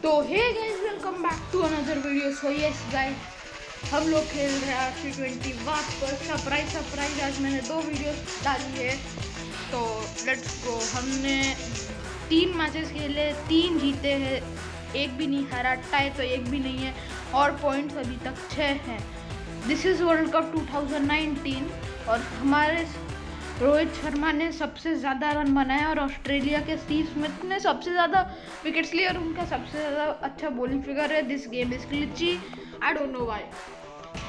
तो hey guys, welcome back to another video. So yes guys, हम लोग खेल रहे हैं RC20 वापस। सरप्राइज आज मैंने 2 वीडियोस डाली है। तो लेट्स गो। हमने 3 मैचेस खेले, 3 जीते हैं, एक भी नहीं हारा। टाई तो एक भी नहीं है और पॉइंट्स अभी तक 6 हैं। दिस इज़ वर्ल्ड कप 2019 और हमारे रोहित शर्मा ने सबसे ज़्यादा रन बनाए और ऑस्ट्रेलिया के स्टीव स्मिथ ने सबसे ज़्यादा विकेट्स लिए और उनका सबसे ज़्यादा अच्छा बॉलिंग फिगर है। This game is glitchy, I don't know why.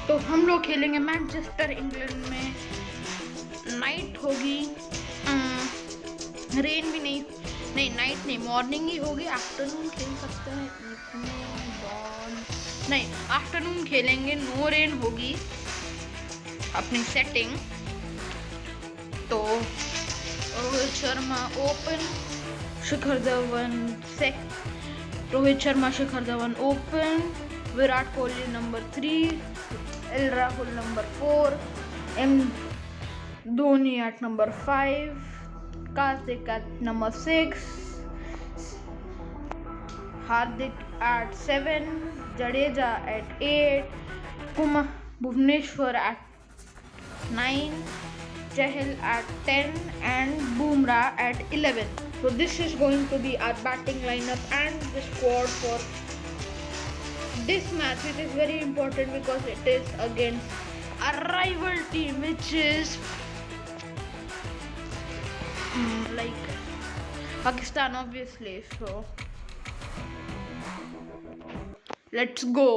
तो हम लोग खेलेंगे मैनचेस्टर इंग्लैंड में। नाइट होगी, रेन भी नहीं नाइट नहीं, मॉर्निंग ही होगी। आफ्टरनून खेल सकते हैं, इवनिंग डॉन नहीं, आफ्टरनून खेलेंगे। नो रेन होगी अपनी सेटिंग। तो Rohit Sharma open, Shikhar Dhawan Rohit Sharma Shikhar Dhawan open, Virat Kohli number 3, L Rahul number 4, M Dhoni at number 5, Karthik at number 6, Hardik at 7, Jadeja at 8, Kumar Bhuvneshwar at 9, Chahal at 10 and Bumrah at 11. So this is going to be our batting lineup and the squad for this match. It is very important because it is against a rival team, which is like Pakistan, obviously. So let's go.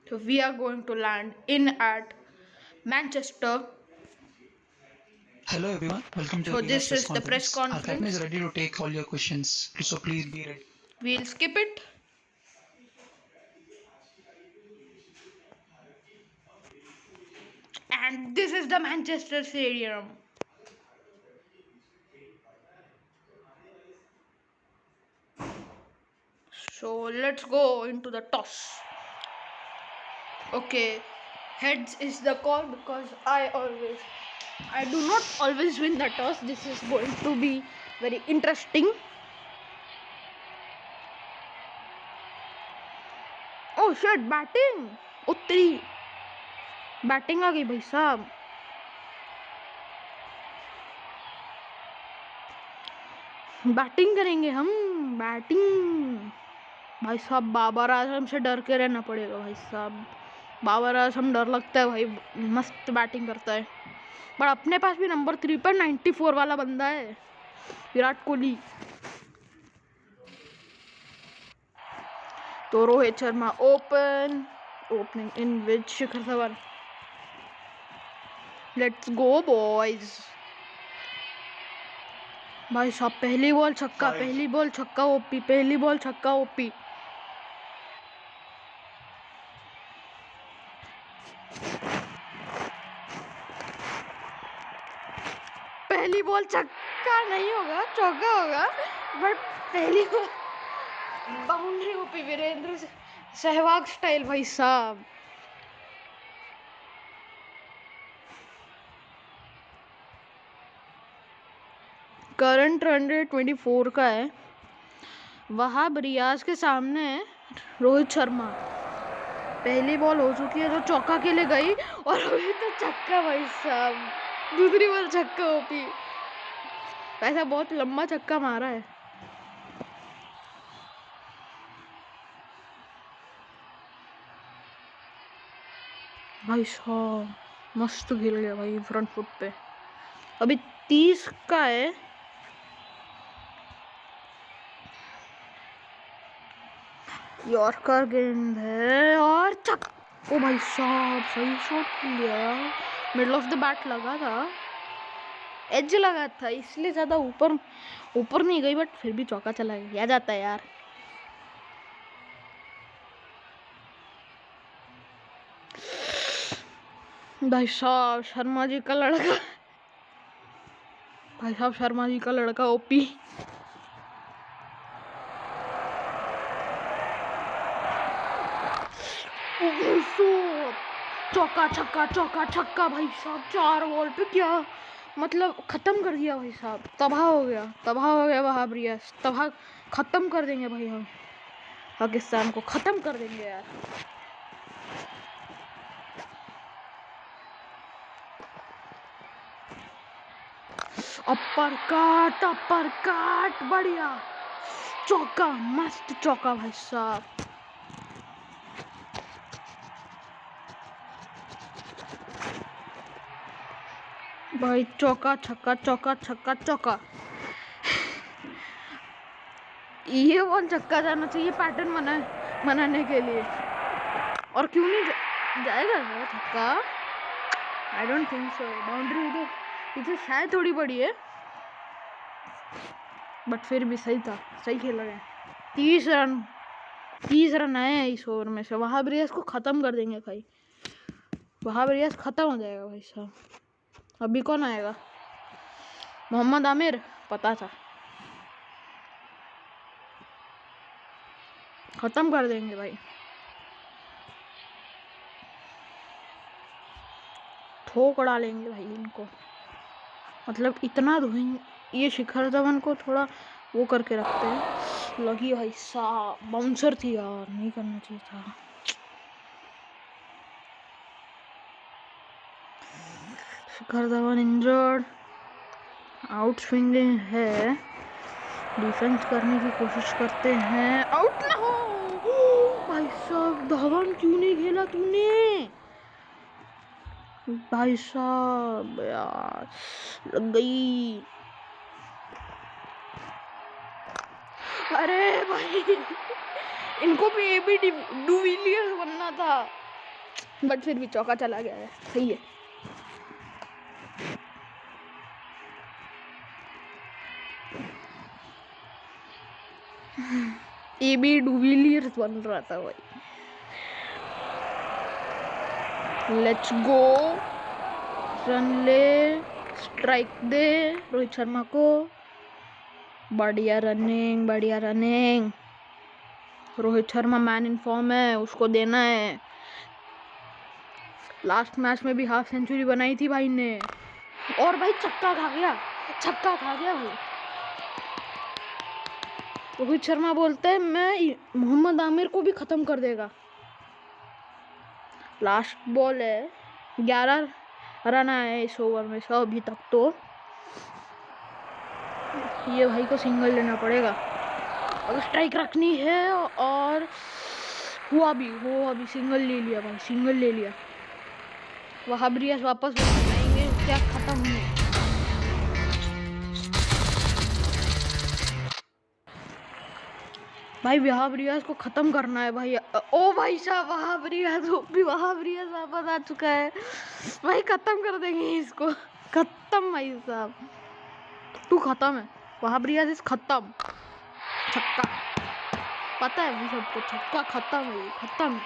So we are going to land in at Manchester. Hello everyone, welcome to So the this is the press Our captain conference. is ready to take all your questions, so please be ready. We'll skip it. And this is the Manchester Stadium. So let's go into the toss. Okay, heads is the call because I do not always win the toss. This is going to be very interesting. Oh shit, batting. उत्तरी batting आ गई भाई साहब। Batting करेंगे हम, batting. भाई साहब बाबर आजम से डर के रहना पड़ेगा भाई साहब। बाबर आजम डर लगता है भाई, मस्त बैटिंग करता है। पर अपने पास भी नंबर 3 पर 94 वाला बंदा है, विराट कोहली। तो Rohit Sharma opening in with Shikhar Dhawan. Let's go boys. भाई साहब पहली बॉल छक्का, पहली बॉल छक्का ओपी, पहली बॉल छक्का ओपी। पहली बॉल छक्का नहीं होगा, चौका होगा, बट पहली ball boundary OP. Virender Sehwag style भाई साहब। करंट रन रेट 24 का है। वहाब रियाज के सामने है रोहित शर्मा। पहली बॉल हो चुकी है जो चौका के लिए गई और अभी तो छक्का भाई साहब। दूसरी बॉल छक्का ओपी। ऐसा बहुत लंबा छक्का मारा है भाई साहब। मस्त खेल गया भाई फ्रंट फुट पे। अभी 30 का है। यॉर्कर गेंद है और ओ भाई साहब सही शॉट खेल दिया यार। मिडल ऑफ द बैट लगा था, एज लगा था, इसलिए ज़्यादा ऊपर नहीं गई, बट फिर भी चौका चला गया जाता है यार। भाई साहब शर्मा जी का लड़का, भाई साहब शर्मा जी का लड़का ओपी। चौका छक्का, चौका छक्का भाई साहब। 4 बॉल पे क्या मतलब खत्म कर दिया भाई साहब, तबाह हो गया वहाब रियाज, तबाह खत्म कर देंगे भाई हम पाकिस्तान को, खत्म कर देंगे यार। अपर काट बढ़िया चौका, मस्त चौका भाई साहब। भाई चौका छक्का चौका छक्का चौका, ये बॉल छक्का जाना चाहिए पैटर्न बनाने के लिए, और क्यों नहीं जाएगा छक्का? I don't think so. Boundary इधर पीछे शायद थोड़ी बड़ी है, बट फिर भी सही था, सही खेल रहे हैं। 30 रन आए हैं इस ओवर में से। वहाब रियाज को खत्म कर देंगे भाई, वहाब रियाज खत्म हो जाएगा भाई साहब। अभी कौन आएगा? मोहम्मद आमिर, पता था, खत्म कर देंगे भाई, ठोक डालेंगे भाई इनको। मतलब इतना धोएंगे, ये शिखर धवन को थोड़ा वो करके रखते हैं। लगी भाई साहब, बाउंसर थी यार, नहीं करना चाहिए था। Shikhar Dhawan injured, out swinging है, डिफेंस करने की कोशिश करते हैं, आउट ना हो भाई साहब। धवन क्यों नहीं खेला तूने भाई साहब? यार लग गई। अरे भाई इनको भी एबी डिविलियर्स बनना था, बट फिर भी चौका चला गया है, सही है। एबी डिविलियर्स बन रहा था भाई। लेट्स गो, रन ले, स्ट्राइक दे रोहित शर्मा को। बढ़िया running. Rohit Sharma man in form है, उसको देना है। लास्ट मैच में भी हाफ सेंचुरी बनाई थी भाई ने, और भाई छक्का खा गया भाई। रोहित शर्मा बोलते हैं मैं मोहम्मद आमिर को भी खत्म कर देगा। लास्ट बॉल है, 11 रन आए इस ओवर में से अभी तक, तो ये भाई को सिंगल लेना पड़ेगा अगर स्ट्राइक रखनी है। और हुआ भी सिंगल ले लिया भाई, सिंगल ले लिया। वहाब रियाज वापस आएंगे क्या? खत्म हुए भाई, वहाब रियाज को खत्म करना है भाई। ओ भाई साहब, वहाब रियाज वापस आ चुका है भाई, खत्म कर देंगे इसको, खत्म भाई साहब, तू खत्म है। वहाब रियाज इस खत्म, छक्का, पता है भाई सबको, छक्का खत्म है, खत्म।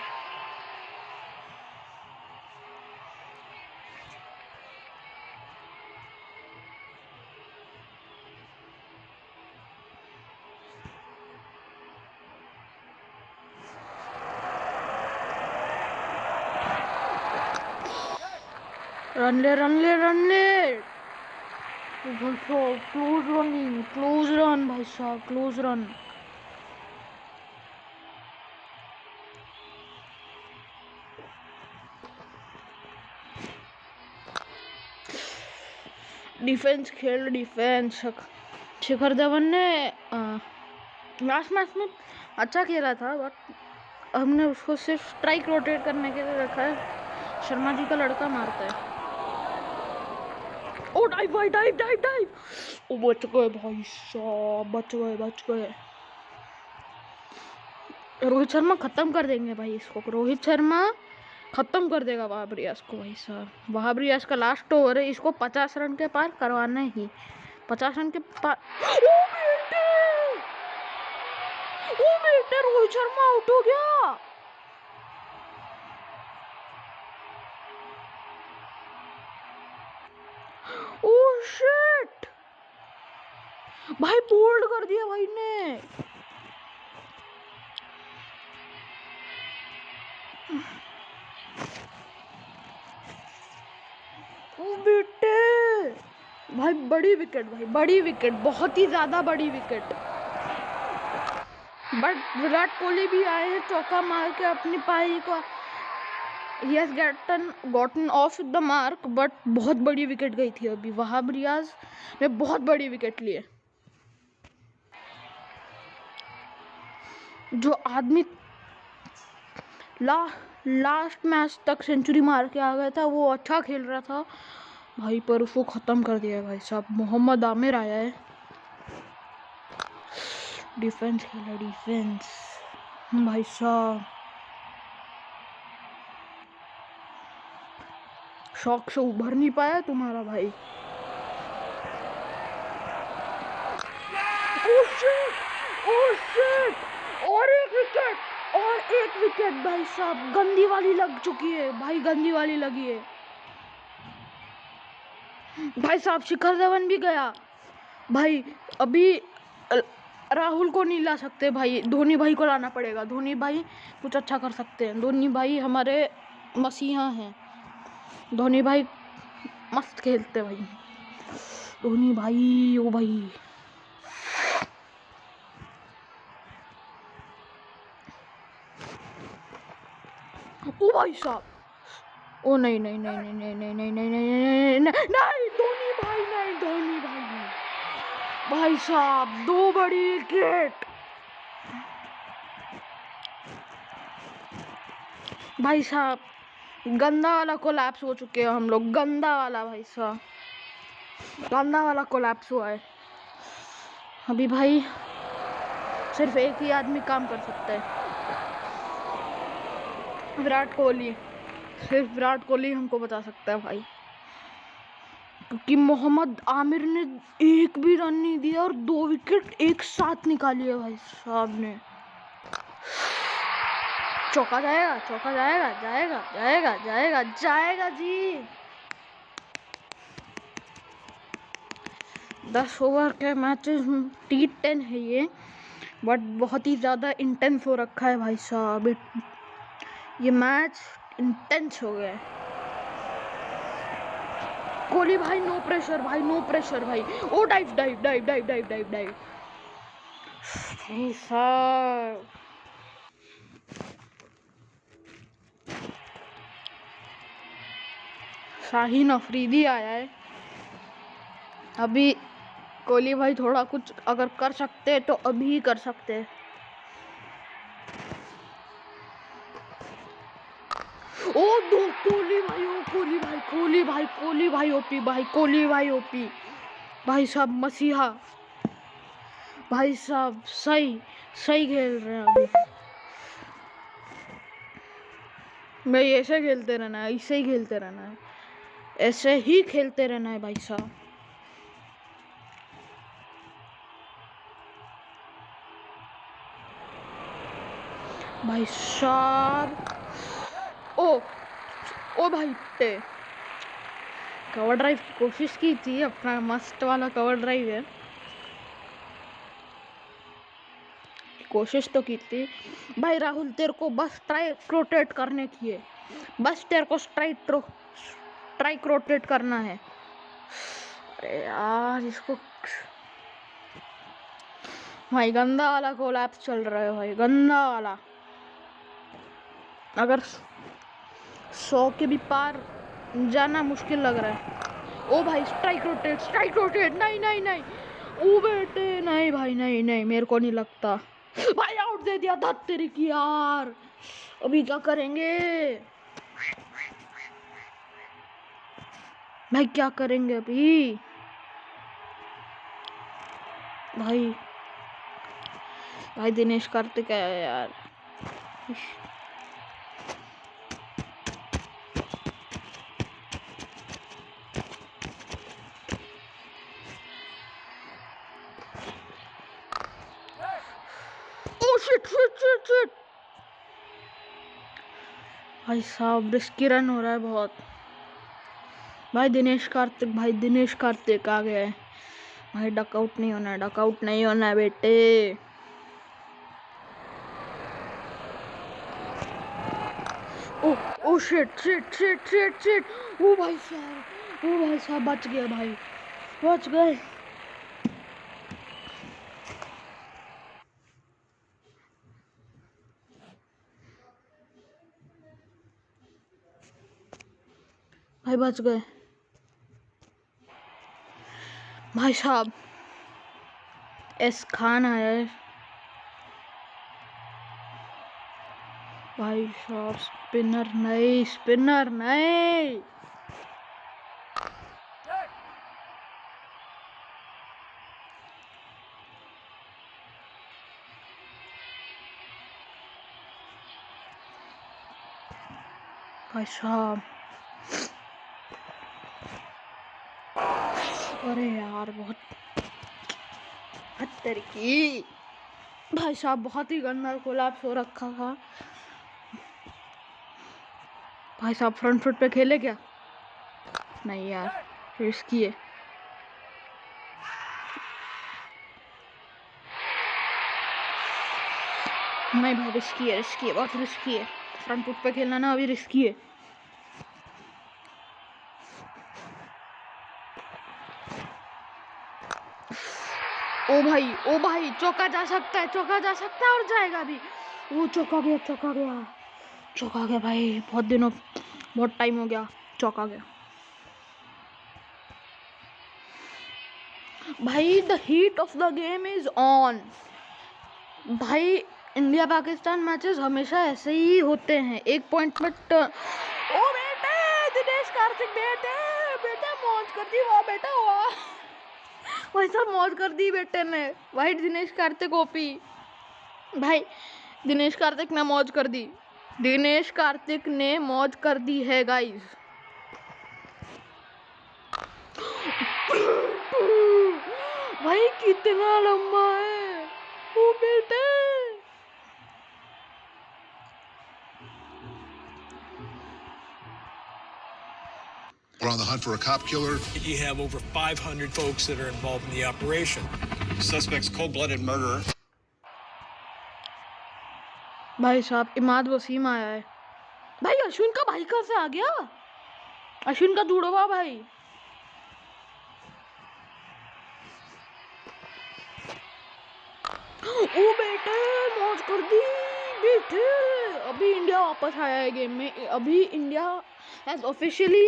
रन ले क्लोज रन भाई साहब, close run. Defence. Shikhar Dhawan ने लास्ट मैच में अच्छा खेला था, बट हमने उसको सिर्फ स्ट्राइक रोटेट करने के लिए रखा है। शर्मा जी का लड़का मारता है। ओ डाइव, ओ बच गए भाई साहब, बच गए। रोहित शर्मा खत्म कर देंगे भाई इसको, रोहित शर्मा खत्म कर देगा वहाब रियाज को भाई साहब। वहाब रियाज का लास्ट ओवर है, इसको 50 रन के पार करवाना ही, 50 रन के पार। ओ बेटे रोहित शर्मा आउट हो गया। ओ शिट भाई, बोल्ड कर दिया भाई ने। ओ बेटे भाई बड़ी विकेट, भाई बड़ी विकेट, बहुत ही ज़्यादा बड़ी विकेट। बट विराट कोहली भी आए हैं चौका मार के अपनी पारी को, he has gotten off the mark, but बहुत बड़ी विकेट गई थी अभी। वहाब रियाज ने बहुत बड़ी विकेट ली है। जो आदमी लास्ट मैच तक सेंचुरी मार के आ गया था, वो अच्छा खेल रहा था भाई, पर उसको ख़त्म कर दिया है भाई साहब। मोहम्मद आमिर आया है, डिफेंस खेला, डिफेंस भाई साहब। शॉक से उभर नहीं पाया तुम्हारा भाई। ओह शिट, ओह शिट, और एक विकेट भाई साहब। गंदी वाली लग चुकी है भाई, गंदी वाली लगी है भाई साहब। शिखर धवन भी गया भाई। अभी राहुल को नहीं ला सकते भाई, धोनी भाई को लाना पड़ेगा। धोनी भाई कुछ अच्छा कर सकते हैं, धोनी भाई हमारे मसीहा हैं। धोनी भाई मस्त खेलते भाई, धोनी भाई। ओ भाई ओ भाई साहब, ओ नहीं नहीं नहीं नहीं नहीं नहीं नहीं नहीं नहीं नहीं नहीं, धोनी भाई नहीं, धोनी भाई नहीं भाई साहब। 2 बड़ी विकेट भाई साहब। गंदा वाला कोलैप्स हो चुके हैं हम लोग, गंदा वाला भाई साहब, गंदा वाला कोलैप्स हुआ है अभी भाई। सिर्फ एक ही आदमी काम कर सकता है, विराट कोहली। सिर्फ विराट कोहली हमको बचा सकता है भाई, क्योंकि मोहम्मद आमिर ने एक भी रन नहीं दिया और 2 विकेट एक साथ निकाली है भाई साहब ने। चौका जाएगा, चौका जाएगा, जाएगा जाएगा जाएगा जाएगा जी। 10 ओवर के मैचेस T10 है ये, बट बहुत ही ज़्यादा इंटेंस हो रखा है भाई साहब। ये मैच इंटेंस हो गया है। कोहली भाई नो प्रेशर भाई, नो प्रेशर भाई। ओ dive dive dive dive dive dive dive भाई साहब। शाहीन अफरीदी आया है अभी। कोहली भाई थोड़ा कुछ अगर कर सकते हैं तो अभी ही कर सकते हैं। ओ दो कोहली भाई, ओ कोहली भाई, कोहली भाई, कोहली भाई ओपी भाई, कोहली भाई ओपी भाई साहब। मसीहा भाई साहब, सही सही खेल रहे हैं अभी भाई। ऐसे खेलते रहना है, ऐसे ही खेलते रहना है, ऐसे ही खेलते रहना है भाई साहब। भाई साहब ओ भाई पे कवर ड्राइव की कोशिश की थी, अपना मस्त वाला कवर ड्राइव है, कोशिश तो की थी भाई। राहुल तेरे को बस स्ट्राइक रोटेट करने की है, बस तेरे को स्ट्राइक रोटेट करना है। अरे यार इसको भाई, गंदा वाला कोलैप्स चल रहा है भाई, गंदा वाला। अगर 100 के भी पार जाना मुश्किल लग रहा है। ओ भाई स्ट्राइक रोटेट, नहीं नहीं नहीं, ओ बेटे नहीं भाई, नहीं नहीं, मेरे को नहीं लगता भाई। आउट दे दिया था तेरी की यार। अभी क्या करेंगे भाई, क्या करेंगे अभी भाई। भाई दिनेश कार्तिक है यार। शिट भाई साहब, रिस्की रन हो रहा है बहुत भाई। दिनेश कार्तिक आ गया है भाई। डकआउट नहीं होना है, डकआउट नहीं होना है बेटे। ओ शिट, ओ भाई साहब बच गया भाई, पहुंच गए। भाई बच गए भाई साहब। एस खान आया है भाई साहब। स्पिनर नहीं, स्पिनर नहीं। भाई साहब अरे यार बहुत खतर की। भाई साहब बहुत ही गंदा कोलैप्स हो रखा था। भाई साहब फ्रंट फुट पे खेले क्या? नहीं यार, रिस्की है। नहीं भाई रिस्की है, रिस्की है, बहुत रिस्की है। फ्रंट फुट पे खेलना ना अभी रिस्की है। ओ भाई चौका जा सकता है, चौका जा सकता है और जाएगा भी। वो चौका गया, चौका गया, चौका गया भाई। बहुत टाइम हो गया, चौका गया भाई। The heat of the game is on भाई। इंडिया पाकिस्तान मैचेस हमेशा ऐसे ही होते हैं, एक पॉइंट में ओ बेटे दिनेश कार्तिक, बेटे बेटे मौज कर दी, वाह बेटा वाह। वैसा मौज कर दी बेटे ने भाई। दिनेश कार्तिक ओपी भाई। दिनेश कार्तिक ने मौज कर दी, दिनेश कार्तिक ने मौज कर दी है गाइस। भाई कितना लंबा है वो बेटे। We're on the hunt for a cop killer. You have over 500 folks that are involved in the operation. Suspect's cold-blooded murderer. भाई साहब इमाद वसीम आया है भाई। अश्विन का भाई कहाँ से आ गया? अश्विन का जुड़वा भाई। ओ बेटे मौज कर दी बेटे। अभी इंडिया वापस आया है गेम में। अभी India has officially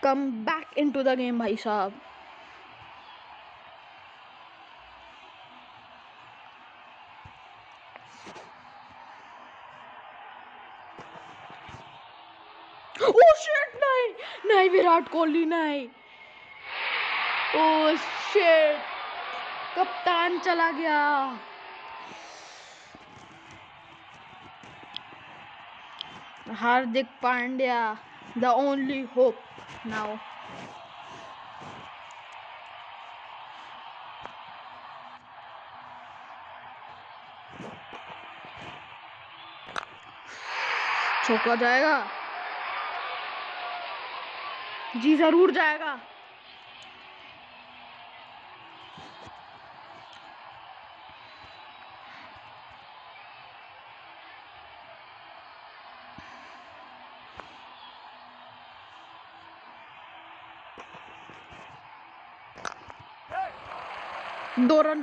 come back into the game भाई साहब। ओ शिट, नहीं नहीं विराट कोहली नहीं। ओ शिट, कप्तान चला गया। Hardik Pandya the only hope now. चौका जाएगा जी, जरूर जाएगा।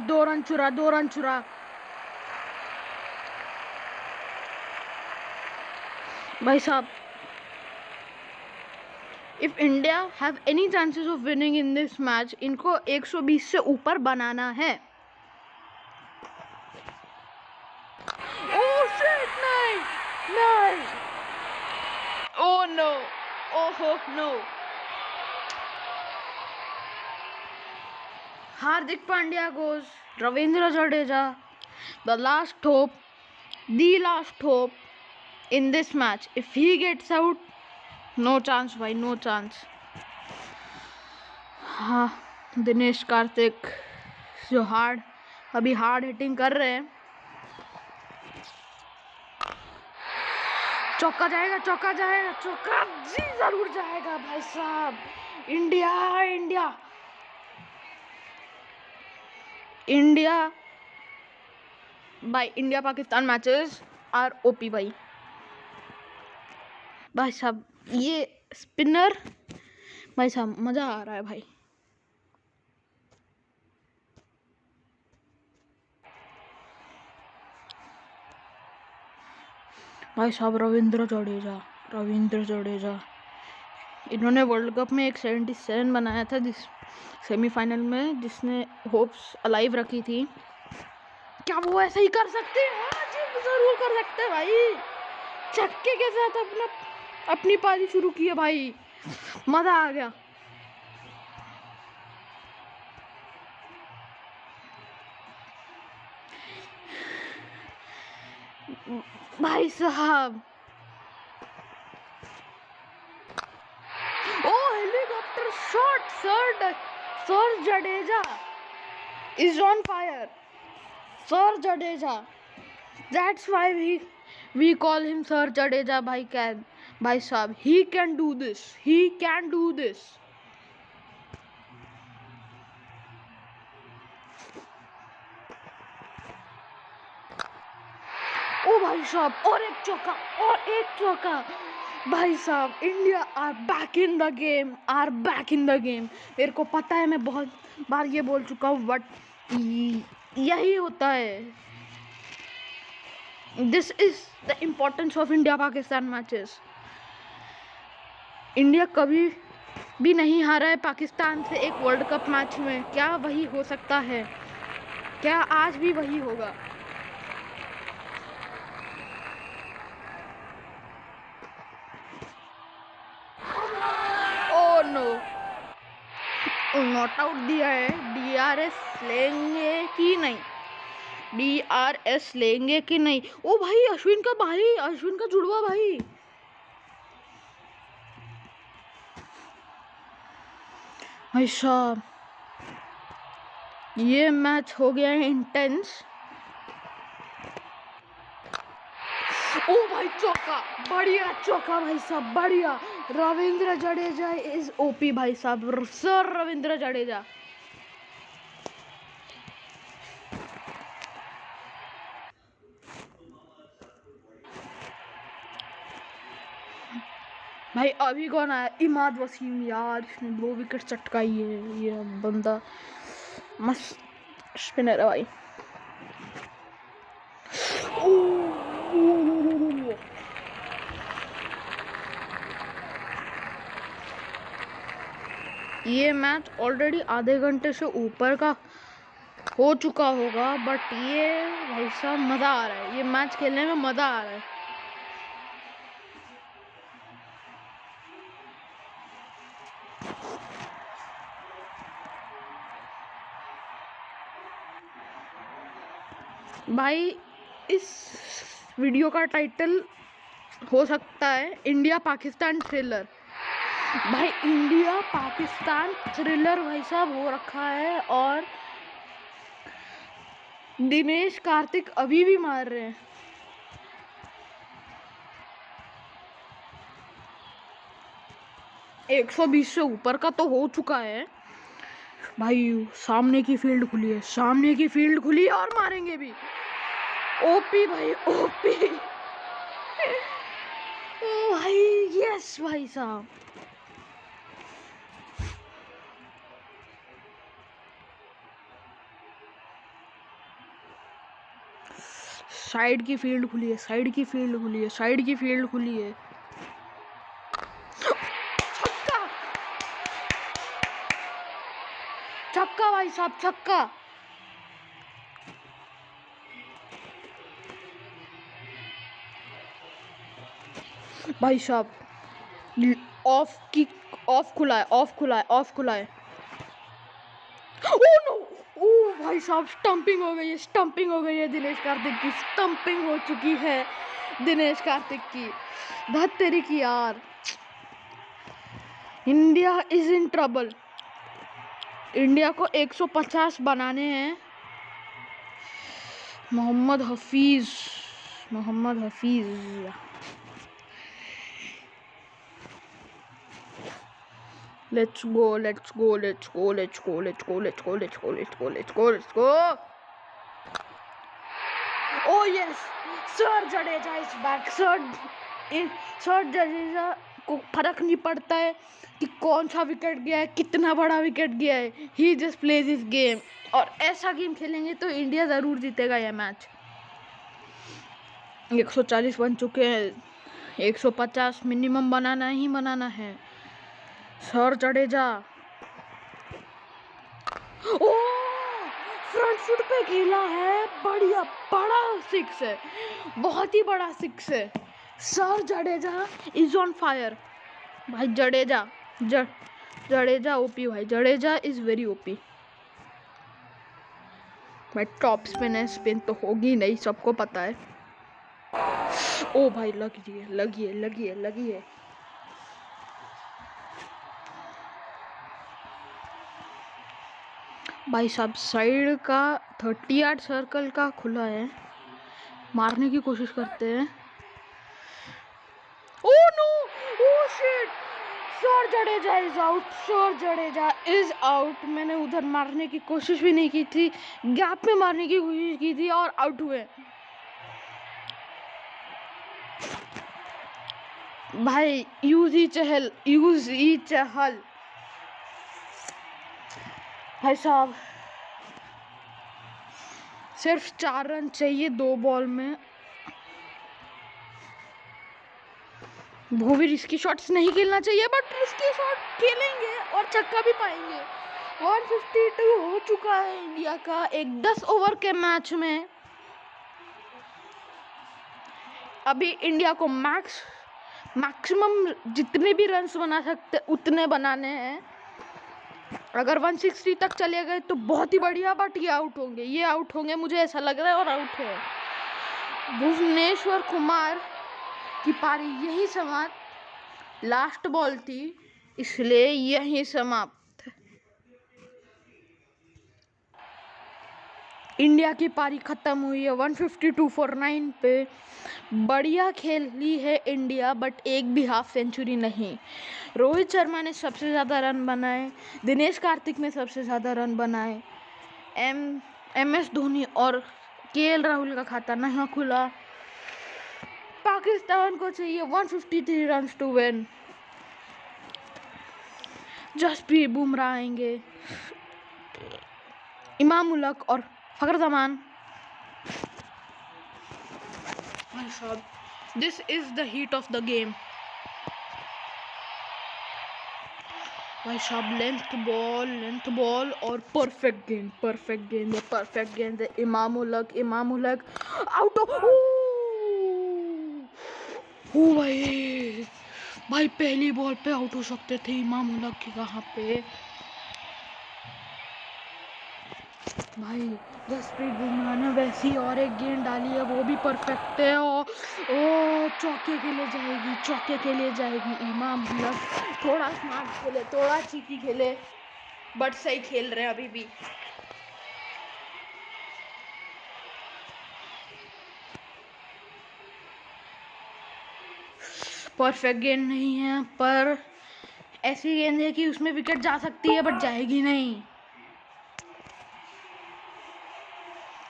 दो रन चुरा भाई साहब। If India have any chances of winning in this match, इनको 120 से ऊपर बनाना है। ओह शिट, नहीं ओह नो, ओहो no. Hardik Pandya goes, Ravindra Jadeja the last hope in this match. If he gets out, no chance भाई, no chance। हाँ, दिनेश कार्तिक जो अभी हार्ड हिटिंग कर रहे हैं। चौका जाएगा, चौका जी जरूर जाएगा भाई साहब। इंडिया भाई। India Pakistan matches are OP भाई साहब। ये स्पिनर भाई साहब मजा आ रहा है भाई। भाई साहब रविंद्र जडेजा इन्होंने वर्ल्ड कप में एक 77 बनाया था जिस सेमीफाइनल में, जिसने होप्स अलाइव रखी थी। क्या वो ऐसा ही कर सकते हैं? हाँ जी, जरूर कर सकते हैं भाई। छक्के के साथ अपनी पारी शुरू की है भाई, मजा आ गया। भाई साहब, ओ helicopter shot, sir Jadeja is on fire. Sir Jadeja, that's why we call him Sir Jadeja. भाई साहब, he can do this. ओ भाई साहब, और एक चौका भाई साहब। India are back in the game. मेरे को पता है, मैं बहुत बार ये बोल चुका हूँ, बट यही होता है। This is the importance of India Pakistan matches. India कभी भी नहीं हारा है पाकिस्तान से एक वर्ल्ड कप मैच में। क्या वही हो सकता है? क्या आज भी वही होगा? नॉट आउट दिया है। DRS लेंगे कि नहीं? ओ भाई, अश्विन का जुड़वा भाई साहब, ये मैच हो गया है इंटेंस। ओ भाई, बढ़िया चौका भाई साहब, बढ़िया। रविंद्र जडेजा इज ओपी भाई साहब, सर रविंद्र जडेजा। भाई अभी कौन आया? इमाद वसीम यार, इसने 2 विकेट चटकाई है। ये बंदा मस्त स्पिनर है भाई। ये मैच ऑलरेडी आधे घंटे से ऊपर का हो चुका होगा, बट ये भाई साहब मज़ा आ रहा है। ये मैच खेलने में मज़ा आ रहा है। भाई, इस वीडियो का टाइटल हो सकता है इंडिया पाकिस्तान थ्रिलर। भाई, इंडिया पाकिस्तान थ्रिलर भाई साहब हो रखा है, और दिनेश कार्तिक अभी भी मार रहे हैं। एक 120 से ऊपर का तो हो चुका है भाई। सामने की फील्ड खुली है, और मारेंगे भी। ओपी भाई, ओपी। ओ भाई, यस भाई साहब। साइड की फील्ड खुली है। छक्का भाई साहब, छक्का। भाई साहब, ऑफ खुला है। ओ नो, ओ भाई साहब, स्टंपिंग हो गई है दिनेश कार्तिक की। स्टंपिंग हो चुकी है दिनेश कार्तिक की। धत तेरी की यार। India is in trouble. India को 150 बनाने हैं। Mohammad Hafeez. Let's go. Oh yes, Sir Jadeja is back. Sir Jadeja को फर्क नहीं पड़ता है कि कौन सा विकेट गया है, कितना बड़ा विकेट गया है। He just plays his game. और ऐसा गेम खेलेंगे तो इंडिया ज़रूर जीतेगा यह मैच। 140 बन चुके हैं, 150 मिनिमम बनाना ही बनाना है। सर जडेजा, ओ फ्रंट फुट पे खेला है, बढ़िया, बड़ा सिक्स है, बहुत ही बड़ा सिक्स है। Sir Jadeja is on fire भाई। जडेजा ओपी भाई, जडेजा इज वेरी ओपी भाई। टॉप स्पिन है, स्पिन तो होगी नहीं, सबको पता है। ओ भाई लगी है। भाई साहब साइड का 30 यार्ड सर्कल का खुला है, मारने की कोशिश करते हैं। Oh no, oh shit, sir Jadeja is out, sir Jadeja is out. मैंने उधर मारने की कोशिश भी नहीं की थी, गैप में मारने की कोशिश की थी और आउट हुए भाई। यूजी चहल भाई साहब, सिर्फ 4 रन चाहिए 2 बॉल में। वो भी रिस्की शॉट्स नहीं खेलना चाहिए, बट रिस्की शॉट खेलेंगे और छक्का भी पाएंगे। 152 हो चुका है इंडिया का एक 10 ओवर के मैच में। अभी इंडिया को मैक्सिमम जितने भी रन्स बना सकते उतने बनाने हैं। अगर 160 तक चले गए तो बहुत ही बढ़िया, बट ये आउट होंगे, मुझे ऐसा लग रहा है, और आउट है। भुवनेश्वर कुमार की पारी यही समाप्त, लास्ट बॉल थी इसलिए यही समाप्त। इंडिया की पारी खत्म हुई है 152 फॉर 9 पे। बढ़िया खेली है इंडिया, बट एक भी हाफ सेंचुरी नहीं। रोहित शर्मा ने सबसे ज़्यादा रन बनाए, दिनेश कार्तिक ने सबसे ज़्यादा रन बनाए, MS धोनी और KL राहुल का खाता नहीं खुला। पाकिस्तान को चाहिए 153 run to win. Jasprit Bumrah आएंगे, इमाम उलक और Fakhar Zaman. This is the heat of the game भाई साहब। लेंथ बॉल और परफेक्ट गेंद। इमाम उलक आउट। ओ भाई पहली बॉल पे आउट हो सकते थे इमाम उलक के। कहाँ पे भाई, जसप्रीत बुमराह ने वैसी और एक गेंद डाली है, वो भी परफेक्ट है। ओ चौके के लिए जाएगी इमाम उलक। थोड़ा स्मार्ट खेले, थोड़ा चीकी खेले, बट सही खेल रहे हैं अभी भी। परफेक्ट गेंद नहीं है, पर ऐसी गेंद है कि उसमें विकेट जा सकती है, बट जाएगी नहीं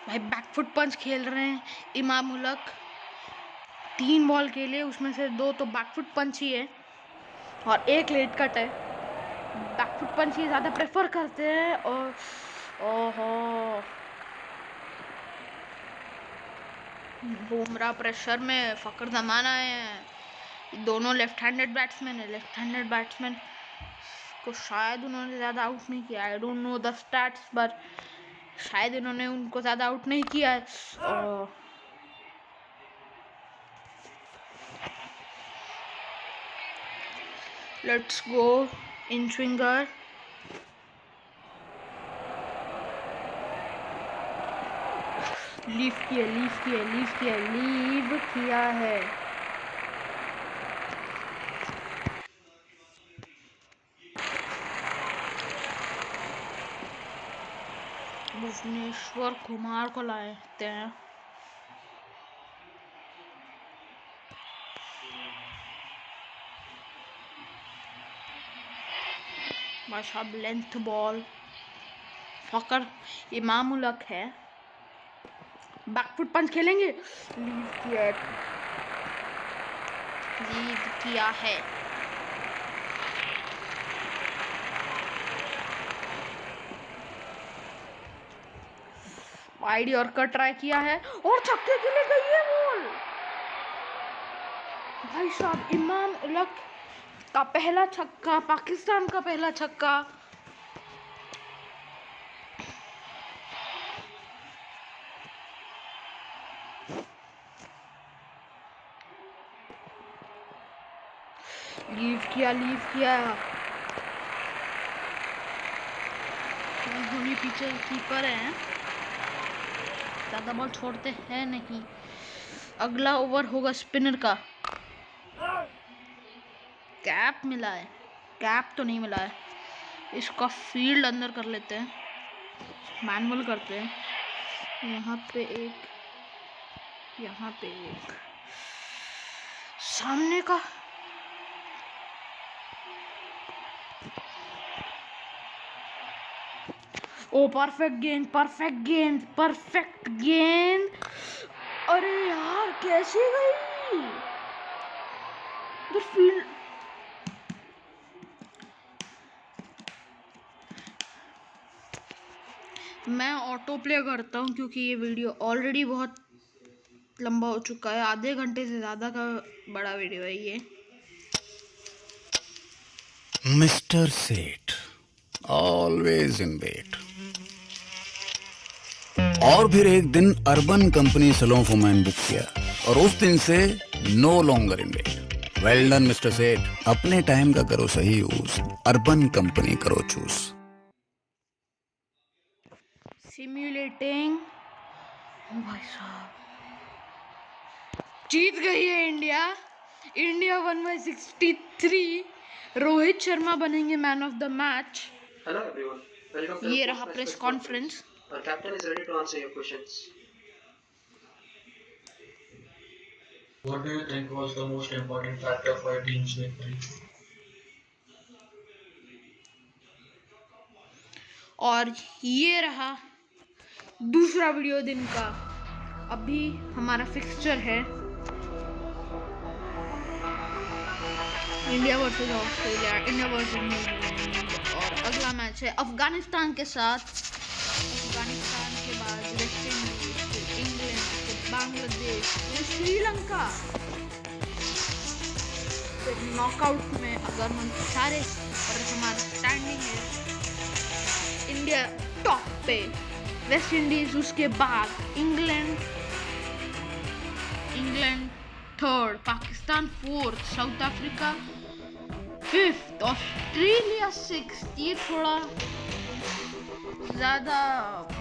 भाई। बैकफुट पंच खेल रहे हैं इमाम उलक। 3 बॉल खेले, उसमें से 2 तो बैकफुट पंच ही है और 1 लेट कट है। बैकफुट पंच ही ज़्यादा प्रेफर करते हैं। और ओहो, बुमराह प्रेशर में, फखर जमान आए हैं। दोनों लेफ्ट हैंडेड बैट्समैन को शायद उन्होंने ज़्यादा आउट नहीं किया। I don't know the stats, but शायद इन्होंने उनको ज़्यादा आउट नहीं किया है। Let's go in swinger. Leave किया है। भुवनेश्वर कुमार को लाते हैं। माशाल्लाह, लेंथ बॉल। फकर इमाम उलक है, बैकफुट पंच खेलेंगे। लीव किया है। वाइड और कट ट्राई किया है और छक्के के लिए गई है बॉल। भाई साहब, इमाम उलग का पहला छक्का, पाकिस्तान का पहला छक्का। लीव किया। धोनी पीछे कीपर है, ज्यादा बॉल छोड़ते हैं नहीं। अगला ओवर होगा स्पिनर का। कैप मिला है, कैप तो नहीं मिला है। इसका फील्ड अंदर कर लेते हैं, मैनुअल करते हैं। यहाँ पे एक, यहाँ पे एक, सामने का। ओ परफेक्ट गेंद। अरे यार कैसे गई फील्ड। मैं ऑटो प्ले करता हूँ क्योंकि ये वीडियो ऑलरेडी बहुत लंबा हो चुका है, आधे घंटे से ज़्यादा का बड़ा वीडियो है ये। मिस्टर सेठ ऑलवेज इन वेट। और फिर एक दिन Urban Company salon for man book किया और उस दिन से no longer in wait. Well done mister Seth, अपने टाइम का करो सही यूज, अर्बन कंपनी करो चूज। सिम्युलेटिंग। भाई साहब जीत गई है इंडिया 1/63। रोहित शर्मा बनेंगे man of the match. Hello everyone, welcome to ये the रहा Post press Match conference. Our captain is ready to answer your questions. What do you think was the most important factor for your team's victory? और ये रहा दूसरा video दिन का। अभी हमारा फिक्सचर है India versus Australia, India versus New Zealand, और अगला मैच है अफगानिस्तान के साथ। अफगानिस्तान के बाद वेस्ट इंडीज, फिर इंग्लैंड, फिर बांग्लादेश, फिर श्रीलंका। फिर नॉकआउट में अगर हम सारे और हमारा स्टैंडिंग है इंडिया टॉप पे, वेस्ट इंडीज उसके बाद, England third, Pakistan fourth, south Africa fifth, Australia sixth. ये थोड़ा ज़्यादा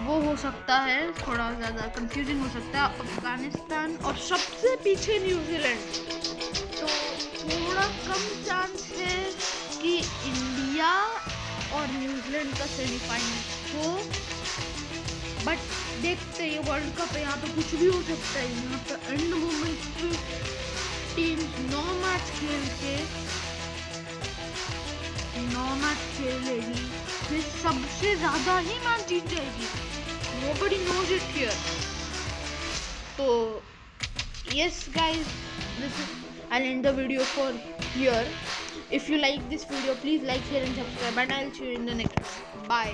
वो हो सकता है, थोड़ा ज़्यादा कंफ्यूजिंग हो सकता है। अफगानिस्तान और सबसे पीछे न्यूजीलैंड। तो थोड़ा कम चांस है कि इंडिया और न्यूजीलैंड का सेमीफाइनल हो, बट देखते हैं, वर्ल्ड कप है, यहाँ पे कुछ भी हो सकता है। यहाँ पे एंड मोमेंट पे टीम 9 मैच खेलेगी, फिर सबसे ज़्यादा ही मैच जीत जाएगी। Nobody knows it here. तो yes guys, I'll end the video for here. If you like this video, please like, share and subscribe, and I'll see you in the next. Bye.